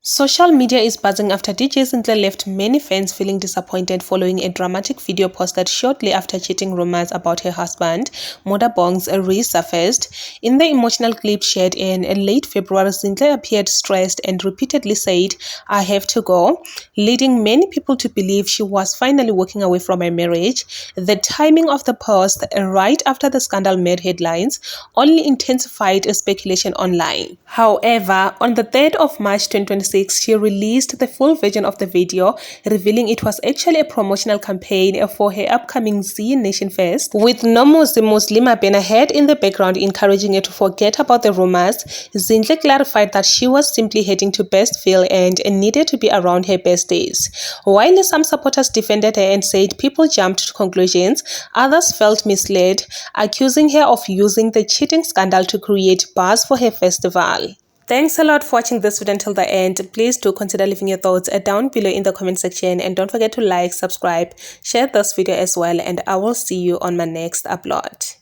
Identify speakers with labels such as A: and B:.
A: Social media is buzzing after DJ Zinhle left many fans feeling disappointed following a dramatic video posted shortly after cheating rumors about her husband, Moda Bongs, resurfaced. In the emotional clip shared in late February, Zinhle appeared stressed and repeatedly said, "I have to go," leading many people to believe she was finally walking away from her marriage. The timing of the post, right after the scandal made headlines, only intensified speculation online. However, on the 3rd of March 2026, she released the full version of the video, revealing it was actually a promotional campaign for her upcoming Z Nation Fest, with Nomuzi Muslima being ahead in the background encouraging her to forget about the rumors. Zinhle clarified that she was simply heading to Bestville and needed to be around her best days. While some supporters defended her and said people jumped to conclusions, others felt misled, accusing her of using the cheating scandal to create buzz for her festival. Thanks a lot for watching this video until the end. Please do consider leaving your thoughts down below in the comment section, and don't forget to like, subscribe, share this video as well, and I will see you on my next upload.